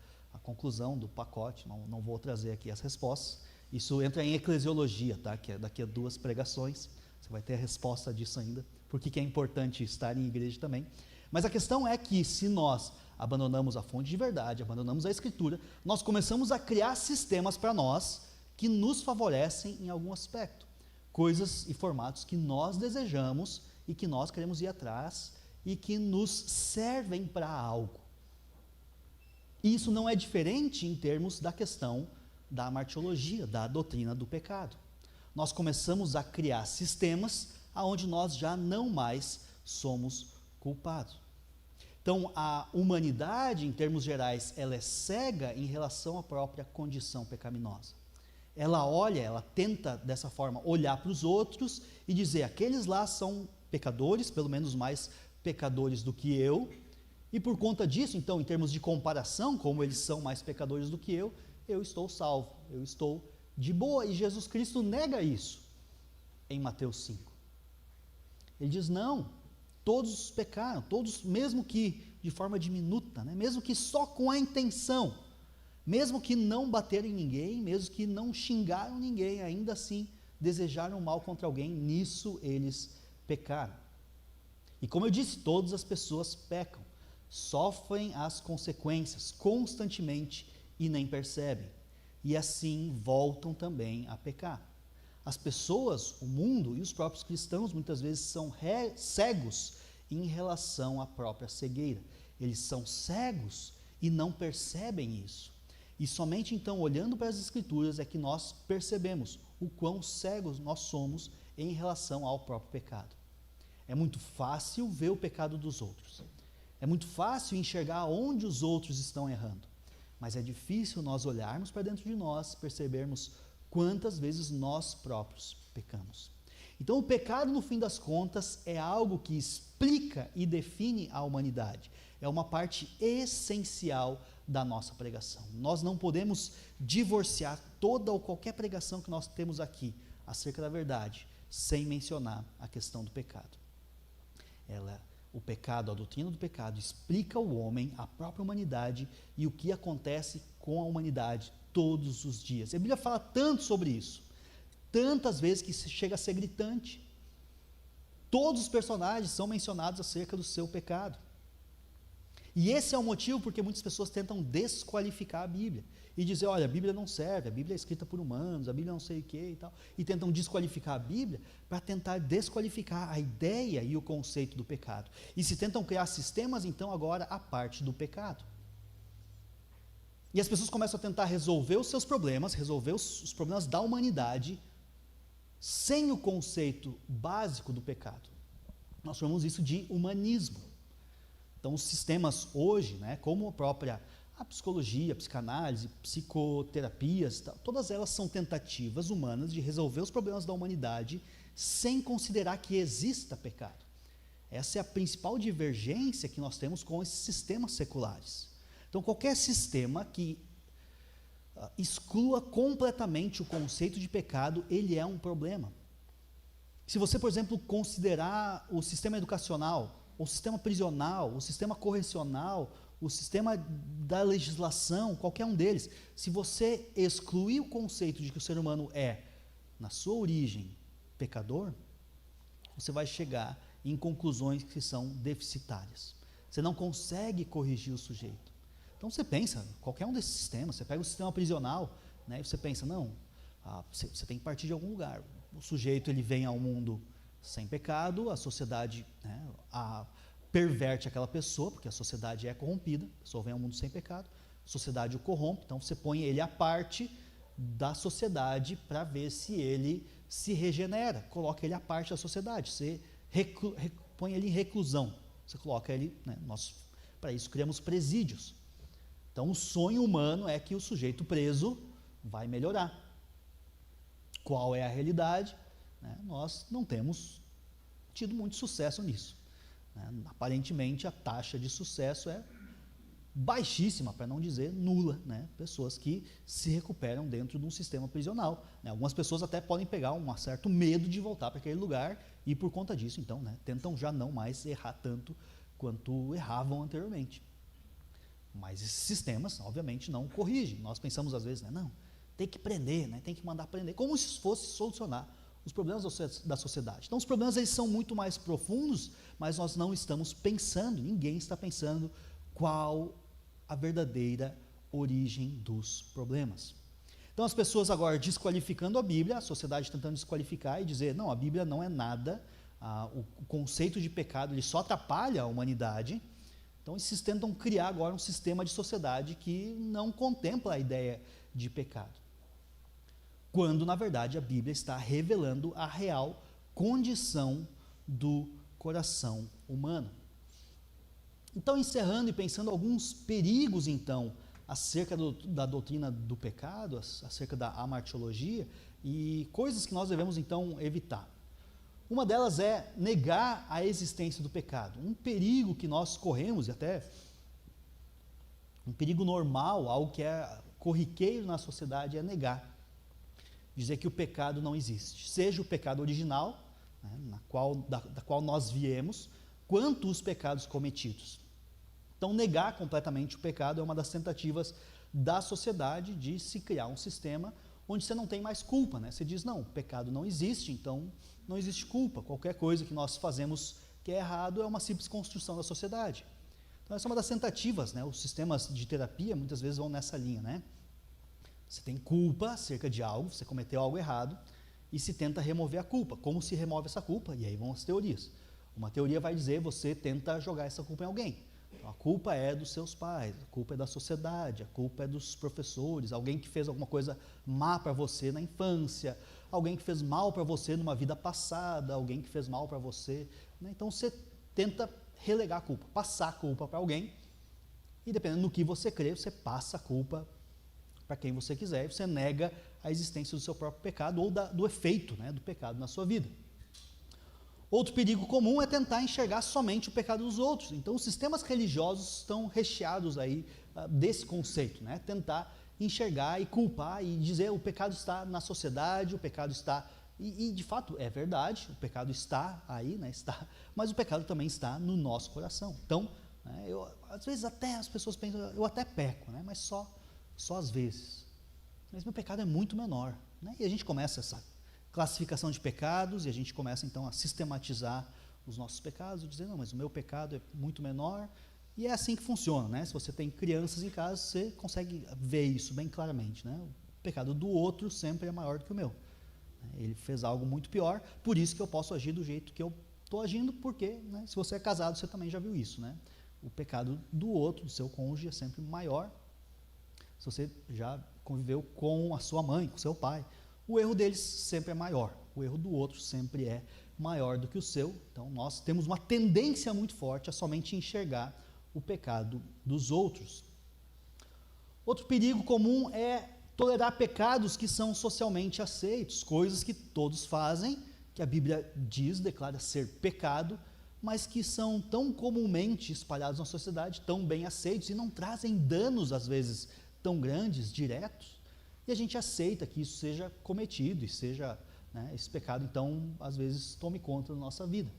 conclusão do pacote, não vou trazer aqui as respostas. Isso entra em eclesiologia, tá? Que é daqui a 2 pregações, você vai ter a resposta disso ainda, porque é importante estar em igreja também. Mas a questão é que se nós abandonamos a fonte de verdade, abandonamos a Escritura, nós começamos a criar sistemas para nós que nos favorecem em algum aspecto. Coisas e formatos que nós desejamos e que nós queremos ir atrás e que nos servem para algo. E isso não é diferente em termos da questão da martiologia, da doutrina do pecado. Nós começamos a criar sistemas aonde nós já não mais somos culpados. Então, a humanidade, em termos gerais, ela é cega em relação à própria condição pecaminosa. Ela olha, ela tenta dessa forma olhar para os outros e dizer, aqueles lá são pecadores, pelo menos mais pecadores do que eu, e por conta disso, então, em termos de comparação, como eles são mais pecadores do que eu estou salvo, eu estou de boa, e Jesus Cristo nega isso em Mateus 5. Ele diz, não, todos pecaram, todos, mesmo que de forma diminuta, né? Mesmo que só com a intenção, mesmo que não bateram em ninguém, mesmo que não xingaram ninguém, ainda assim desejaram mal contra alguém, nisso eles pecaram. E como eu disse, todas as pessoas pecam, sofrem as consequências constantemente e nem percebem, e assim voltam também a pecar. As pessoas, o mundo e os próprios cristãos muitas vezes são cegos em relação à própria cegueira. Eles são cegos e não percebem isso. E somente então, olhando para as Escrituras, é que nós percebemos o quão cegos nós somos em relação ao próprio pecado. É muito fácil ver o pecado dos outros. É muito fácil enxergar onde os outros estão errando. Mas é difícil nós olharmos para dentro de nós, percebermos quantas vezes nós próprios pecamos. Então, o pecado, no fim das contas, é algo que explica e define a humanidade. É uma parte essencial da nossa pregação. Nós não podemos divorciar toda ou qualquer pregação que nós temos aqui acerca da verdade, sem mencionar a questão do pecado. O pecado, a doutrina do pecado, explica ao homem, a própria humanidade e o que acontece com a humanidade todos os dias. A Bíblia fala tanto sobre isso, tantas vezes que chega a ser gritante. Todos os personagens são mencionados acerca do seu pecado. E esse é o motivo porque muitas pessoas tentam desqualificar a Bíblia e dizer, olha, a Bíblia não serve, a Bíblia é escrita por humanos, a Bíblia não sei o que e tal, e tentam desqualificar a Bíblia para tentar desqualificar a ideia e o conceito do pecado. E se tentam criar sistemas, então, agora, a parte do pecado. E as pessoas começam a tentar resolver os seus problemas, resolver os problemas da humanidade, sem o conceito básico do pecado. Nós chamamos isso de humanismo. Então, os sistemas hoje, né, como a psicologia, a psicanálise, psicoterapias, todas elas são tentativas humanas de resolver os problemas da humanidade sem considerar que exista pecado. Essa é a principal divergência que nós temos com esses sistemas seculares. Então, qualquer sistema que exclua completamente o conceito de pecado, ele é um problema. Se você, por exemplo, considerar o sistema educacional, o sistema prisional, o sistema correcional, o sistema da legislação, qualquer um deles, se você excluir o conceito de que o ser humano é, na sua origem, pecador, você vai chegar em conclusões que são deficitárias. Você não consegue corrigir o sujeito. Então você pensa, qualquer um desses sistemas, você pega o sistema prisional, né, e você pensa, não, você tem que partir de algum lugar. O sujeito ele vem ao mundo sem pecado, a sociedade, né, perverte aquela pessoa, porque a sociedade é corrompida, a pessoa vem ao mundo sem pecado, a sociedade o corrompe, então você põe ele à parte da sociedade para ver se ele se regenera, coloca ele à parte da sociedade, você põe ele em reclusão, você coloca ele, né, nós para isso criamos presídios. Então o sonho humano é que o sujeito preso vai melhorar. Qual é a realidade? Nós não temos tido muito sucesso nisso. né? Aparentemente, a taxa de sucesso é baixíssima, para não dizer nula, né? Pessoas que se recuperam dentro de um sistema prisional, né? Algumas pessoas até podem pegar um certo medo de voltar para aquele lugar e, por conta disso, então, né, tentam já não mais errar tanto quanto erravam anteriormente. Mas esses sistemas, obviamente, não corrigem. Nós pensamos às vezes, né, não, tem que prender, né, tem que mandar prender, como se fosse solucionar os problemas da sociedade. Então, os problemas eles são muito mais profundos, mas nós não estamos pensando, ninguém está pensando qual a verdadeira origem dos problemas. Então, as pessoas agora desqualificando a Bíblia, a sociedade tentando desqualificar e dizer, não, a Bíblia não é nada, o conceito de pecado ele só atrapalha a humanidade. Então, eles tentam criar agora um sistema de sociedade que não contempla a ideia de pecado. Quando, na verdade, a Bíblia está revelando a real condição do coração humano. Então, encerrando e pensando alguns perigos, então, acerca da doutrina do pecado, acerca da amartiologia, e coisas que nós devemos, então, evitar. Uma delas é negar a existência do pecado. Um perigo que nós corremos, e até um perigo normal, algo que é corriqueiro na sociedade, é negar. Dizer que o pecado não existe. Seja o pecado original, né, da qual nós viemos, quanto os pecados cometidos. Então, negar completamente o pecado é uma das tentativas da sociedade de se criar um sistema onde você não tem mais culpa, né? Você diz, não, o pecado não existe, então não existe culpa. Qualquer coisa que nós fazemos que é errado é uma simples construção da sociedade. Então, essa é uma das tentativas, né? Os sistemas de terapia muitas vezes vão nessa linha, né? Você tem culpa acerca de algo, você cometeu algo errado, e se tenta remover a culpa. Como se remove essa culpa? E aí vão as teorias. Uma teoria vai dizer, você tenta jogar essa culpa em alguém. Então, a culpa é dos seus pais, a culpa é da sociedade, a culpa é dos professores, alguém que fez alguma coisa má para você na infância, alguém que fez mal para você numa vida passada, alguém que fez mal para você, né? Então você tenta relegar a culpa, passar a culpa para alguém, e dependendo do que você crê, você passa a culpa para quem você quiser, e você nega a existência do seu próprio pecado ou do efeito, né, do pecado na sua vida. Outro perigo comum é tentar enxergar somente o pecado dos outros. Então, os sistemas religiosos estão recheados aí desse conceito, né? Tentar enxergar e culpar e dizer o pecado está na sociedade, o pecado está... E de fato, é verdade, o pecado está aí, né? Está, mas o pecado também está no nosso coração. Então, né, às vezes até as pessoas pensam, eu até peco, né? Mas só às vezes. Mas meu pecado é muito menor, né? E a gente começa essa classificação de pecados, e a gente começa então a sistematizar os nossos pecados, e dizer, não, mas o meu pecado é muito menor, e é assim que funciona, né? Se você tem crianças em casa, você consegue ver isso bem claramente, né? O pecado do outro sempre é maior do que o meu. Ele fez algo muito pior, por isso que eu posso agir do jeito que eu estou agindo, porque, né, se você é casado, você também já viu isso, né? O pecado do outro, do seu cônjuge, é sempre maior. Se você já conviveu com a sua mãe, com o seu pai, o erro deles sempre é maior, o erro do outro sempre é maior do que o seu. Então, nós temos uma tendência muito forte a somente enxergar o pecado dos outros. Outro perigo comum é tolerar pecados que são socialmente aceitos, coisas que todos fazem, que a Bíblia diz, declara ser pecado, mas que são tão comumente espalhados na sociedade, tão bem aceitos e não trazem danos, às vezes, tão grandes, diretos. E a gente aceita que isso seja cometido e seja, né, esse pecado, então, às vezes, tome conta da nossa vida.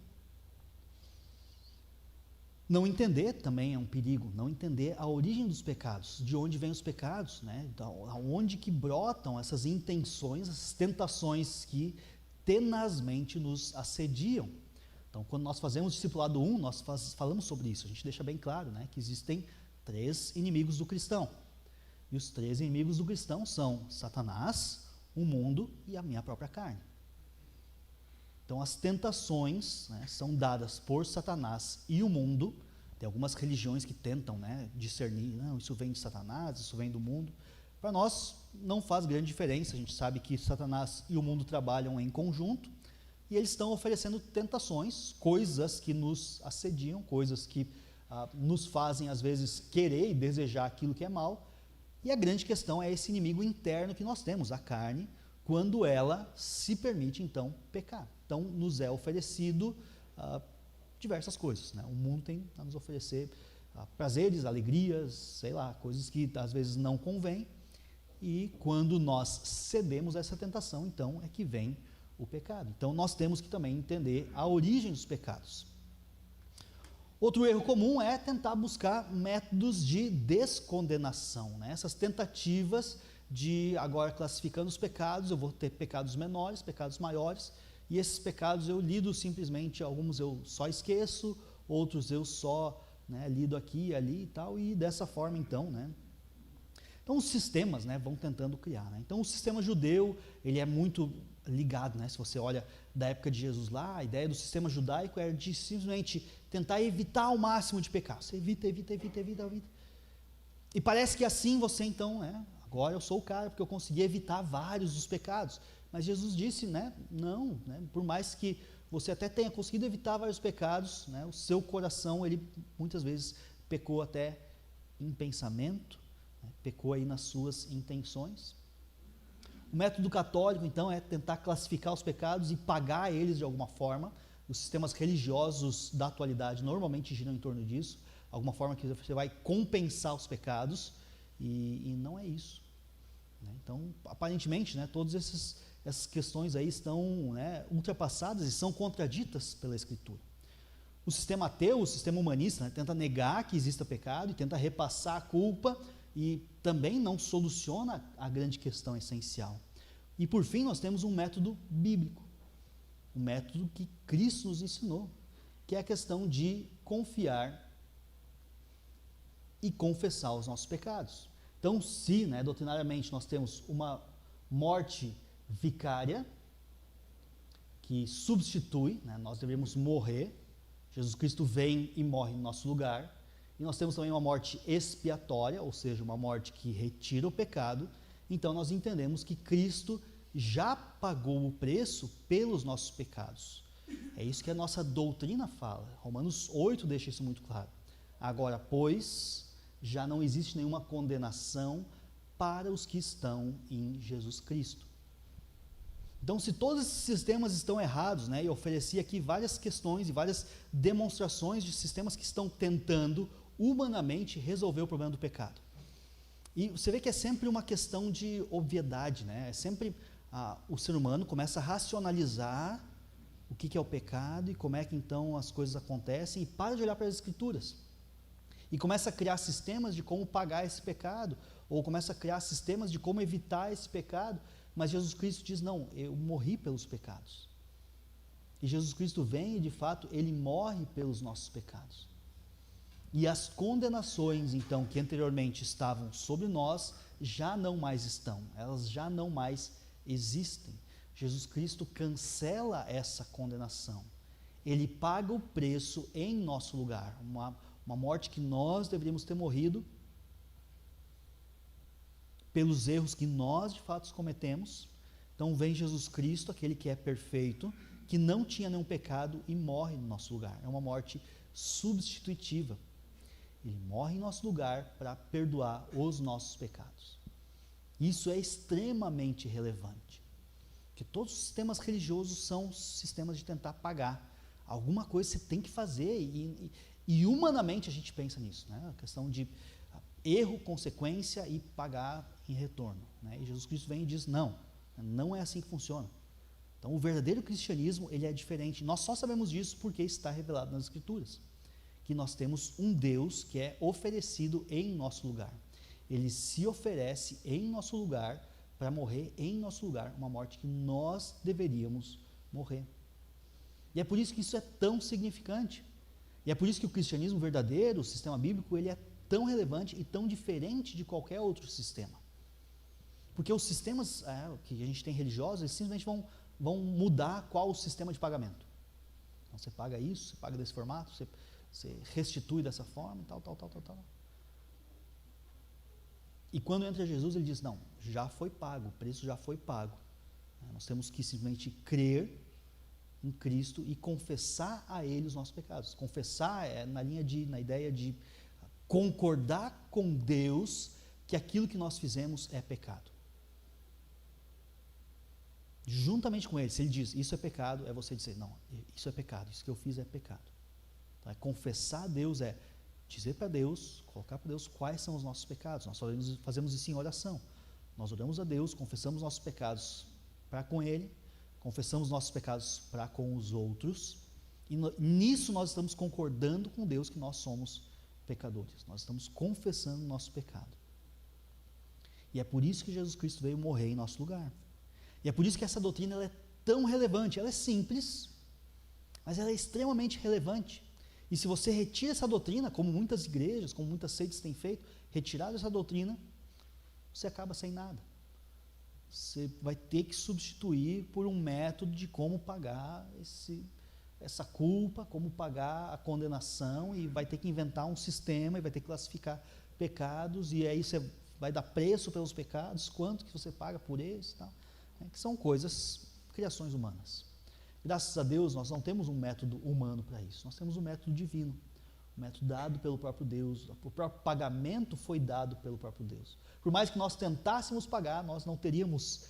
Não entender também é um perigo, não entender a origem dos pecados, de onde vêm os pecados, né, aonde que brotam essas intenções, essas tentações que tenazmente nos assediam. Então, quando nós fazemos o discipulado 1, nós falamos sobre isso, a gente deixa bem claro, né, que existem 3 inimigos do cristão. E os 3 inimigos do cristão são Satanás, o mundo e a minha própria carne. Então, as tentações, né, são dadas por Satanás e o mundo. Tem algumas religiões que tentam, né, discernir, não, isso vem de Satanás, isso vem do mundo. Para nós, não faz grande diferença. A gente sabe que Satanás e o mundo trabalham em conjunto e eles estão oferecendo tentações, coisas que nos assediam, coisas que nos fazem, às vezes, querer e desejar aquilo que é mal. E a grande questão é esse inimigo interno que nós temos, a carne, quando ela se permite, então, pecar. Então, nos é oferecido diversas coisas, né? O mundo tem a nos oferecer prazeres, alegrias, sei lá, coisas que às vezes não convêm, e quando nós cedemos a essa tentação, então é que vem o pecado. Então nós temos que também entender a origem dos pecados. Outro erro comum é tentar buscar métodos de descondenação, né? Essas tentativas de, agora classificando os pecados, eu vou ter pecados menores, pecados maiores, e esses pecados eu lido simplesmente, alguns eu só esqueço, outros eu só, né, lido aqui e ali e tal, e dessa forma então, né? Então os sistemas, né, vão tentando criar, né? Então o sistema judeu, ele é muito ligado, né? Se você olha da época de Jesus lá, a ideia do sistema judaico era de simplesmente tentar evitar ao máximo de pecar. Você evita. E parece que assim você então, né, agora eu sou o cara porque eu consegui evitar vários dos pecados. Mas Jesus disse, né, não, né, por mais que você até tenha conseguido evitar vários pecados, né, o seu coração, ele muitas vezes pecou até em pensamento, né, pecou aí nas suas intenções. O método católico, então, é tentar classificar os pecados e pagar eles de alguma forma. Os sistemas religiosos da atualidade normalmente giram em torno disso, alguma forma que você vai compensar os pecados, e não é isso, né? Então, aparentemente, né, todas essas questões aí estão, né, ultrapassadas e são contraditas pela Escritura. O sistema ateu, o sistema humanista, né, tenta negar que exista pecado e tenta repassar a culpa, e também não soluciona a grande questão essencial. E por fim, nós temos um método bíblico, um método que Cristo nos ensinou, que é a questão de confiar e confessar os nossos pecados. Então, se, né, doutrinariamente nós temos uma morte vicária, que substitui, né, nós devemos morrer, Jesus Cristo vem e morre no nosso lugar, e nós temos também uma morte expiatória, ou seja, uma morte que retira o pecado. Então nós entendemos que Cristo já pagou o preço pelos nossos pecados. É isso que a nossa doutrina fala. Romanos 8 deixa isso muito claro. Agora, pois, já não existe nenhuma condenação para os que estão em Jesus Cristo. Então, se todos esses sistemas estão errados, né, eu ofereci aqui várias questões e várias demonstrações de sistemas que estão tentando humanamente resolver o problema do pecado. E você vê que é sempre uma questão de obviedade, né? É sempre o ser humano começa a racionalizar o que é o pecado e como é que então as coisas acontecem, e para de olhar para as Escrituras. E começa a criar sistemas de como pagar esse pecado, ou começa a criar sistemas de como evitar esse pecado. Mas Jesus Cristo diz, não, eu morri pelos pecados. E Jesus Cristo vem e, de fato, Ele morre pelos nossos pecados. E as condenações, então, que anteriormente estavam sobre nós, já não mais estão, elas já não mais existem. Jesus Cristo cancela essa condenação. Ele paga o preço em nosso lugar, uma morte que nós deveríamos ter morrido, pelos erros que nós de fato cometemos. Então vem Jesus Cristo, aquele que é perfeito, que não tinha nenhum pecado, e morre no nosso lugar. É uma morte substitutiva. Ele morre em nosso lugar para perdoar os nossos pecados. Isso é extremamente relevante, porque todos os sistemas religiosos são sistemas de tentar pagar. Alguma coisa você tem que fazer, e humanamente a gente pensa nisso, né? A questão de erro, consequência e pagar em retorno, né? E Jesus Cristo vem e diz, não é assim que funciona. Então o verdadeiro cristianismo, ele é diferente. Nós só sabemos disso porque está revelado nas Escrituras, que nós temos um Deus que é oferecido em nosso lugar. Ele se oferece em nosso lugar para morrer em nosso lugar, uma morte que nós deveríamos morrer. E é por isso que isso é tão significante. E é por isso que o cristianismo verdadeiro, o sistema bíblico, ele é tão relevante e tão diferente de qualquer outro sistema. Porque os sistemas que a gente tem religiosos, eles simplesmente vão mudar qual o sistema de pagamento. Então você paga isso, você paga desse formato, você restitui dessa forma e tal. E quando entra Jesus, ele diz, não, já foi pago, o preço já foi pago. Nós temos que simplesmente crer em Cristo e confessar a Ele os nossos pecados. Confessar é na ideia de concordar com Deus que aquilo que nós fizemos é pecado. Juntamente com Ele, se Ele diz, isso é pecado, é você dizer, não, isso é pecado, isso que eu fiz é pecado. Então, confessar a Deus é dizer para Deus, colocar para Deus quais são os nossos pecados. Nós fazemos isso em oração. Nós oramos a Deus, confessamos nossos pecados para com Ele, confessamos nossos pecados para com os outros, e nisso nós estamos concordando com Deus que nós somos pecadores. Nós estamos confessando o nosso pecado. E é por isso que Jesus Cristo veio morrer em nosso lugar. E é por isso que essa doutrina ela é tão relevante. Ela é simples, mas ela é extremamente relevante. E se você retira essa doutrina, como muitas igrejas, como muitas seitas têm feito, retirar essa doutrina, você acaba sem nada. Você vai ter que substituir por um método de como pagar essa culpa, como pagar a condenação, e vai ter que inventar um sistema, e vai ter que classificar pecados, e aí você vai dar preço pelos pecados, quanto que você paga por eles e tal, que são coisas, criações humanas. Graças a Deus, nós não temos um método humano para isso, nós temos um método divino, um método dado pelo próprio Deus, o próprio pagamento foi dado pelo próprio Deus. Por mais que nós tentássemos pagar, nós não teríamos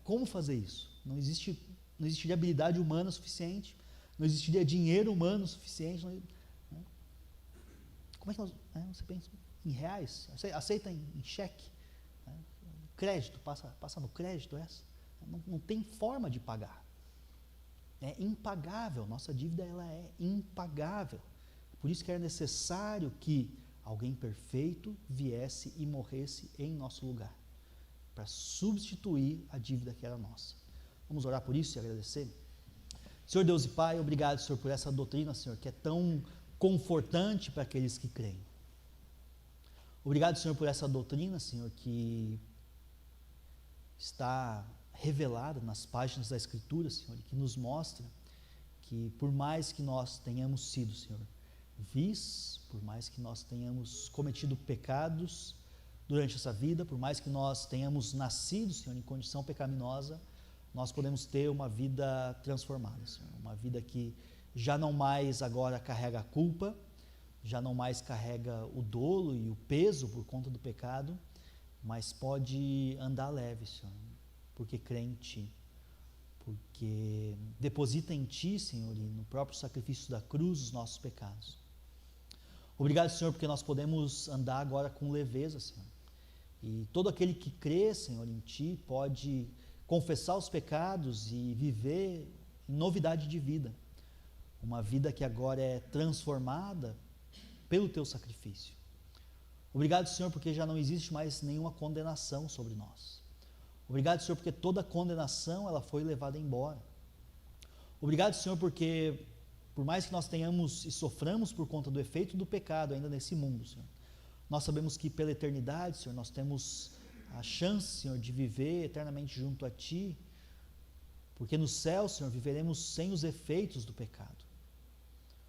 como fazer isso. Não existiria habilidade humana suficiente, não existiria dinheiro humano suficiente. Como é que você pensa? Em reais? Aceita em cheque? Crédito, passa no crédito essa? Não tem forma de pagar. É impagável, nossa dívida ela é impagável. Por isso que era necessário que alguém perfeito viesse e morresse em nosso lugar, para substituir a dívida que era nossa. Vamos orar por isso e agradecer? Senhor Deus e Pai, obrigado, Senhor, por essa doutrina, Senhor, que é tão confortante para aqueles que creem. Obrigado, Senhor, por essa doutrina, Senhor, que está revelada nas páginas da Escritura, Senhor, e que nos mostra que por mais que nós tenhamos sido, Senhor, vis, por mais que nós tenhamos cometido pecados durante essa vida, por mais que nós tenhamos nascido, Senhor, em condição pecaminosa, nós podemos ter uma vida transformada, Senhor, uma vida que já não mais agora carrega a culpa, já não mais carrega o dolo e o peso por conta do pecado, mas pode andar leve, Senhor, porque crê em Ti, porque deposita em Ti, Senhor, e no próprio sacrifício da cruz os nossos pecados. Obrigado, Senhor, porque nós podemos andar agora com leveza, Senhor, e todo aquele que crê, Senhor, em Ti pode confessar os pecados e viver em novidade de vida, uma vida que agora é transformada pelo Teu sacrifício. Obrigado, Senhor, porque já não existe mais nenhuma condenação sobre nós. Obrigado, Senhor, porque toda condenação ela foi levada embora. Obrigado, Senhor, porque por mais que nós tenhamos e soframos por conta do efeito do pecado ainda nesse mundo, Senhor, nós sabemos que pela eternidade, Senhor, nós temos a chance, Senhor, de viver eternamente junto a Ti, porque no céu, Senhor, viveremos sem os efeitos do pecado.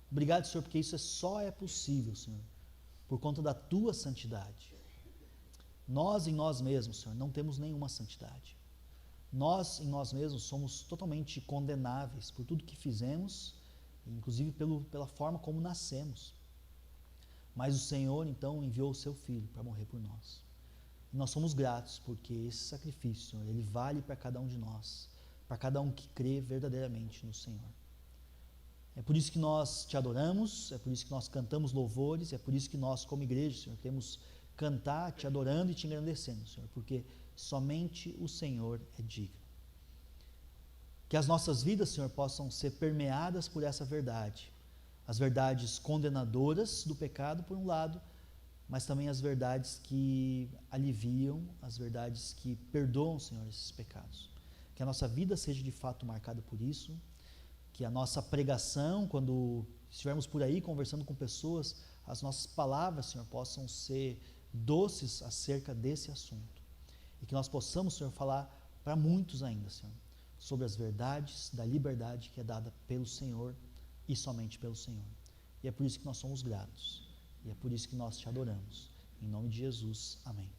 Obrigado, Senhor, porque isso só é possível, Senhor, por conta da Tua santidade. Nós em nós mesmos, Senhor, não temos nenhuma santidade. Nós em nós mesmos somos totalmente condenáveis por tudo que fizemos, inclusive pela forma como nascemos. Mas o Senhor, então, enviou o Seu Filho para morrer por nós. E nós somos gratos porque esse sacrifício, Senhor, ele vale para cada um de nós, para cada um que crê verdadeiramente no Senhor. É por isso que nós Te adoramos, é por isso que nós cantamos louvores, é por isso que nós, como igreja, Senhor, queremos cantar Te adorando e Te engrandecendo, Senhor, porque somente o Senhor é digno. Que as nossas vidas, Senhor, possam ser permeadas por essa verdade, as verdades condenadoras do pecado, por um lado, mas também as verdades que aliviam, as verdades que perdoam, Senhor, esses pecados. Que a nossa vida seja de fato marcada por isso, que a nossa pregação, quando estivermos por aí conversando com pessoas, as nossas palavras, Senhor, possam ser doces acerca desse assunto. E que nós possamos, Senhor, falar para muitos ainda, Senhor, sobre as verdades da liberdade que é dada pelo Senhor e somente pelo Senhor. E é por isso que nós somos gratos. E é por isso que nós Te adoramos. Em nome de Jesus, amém.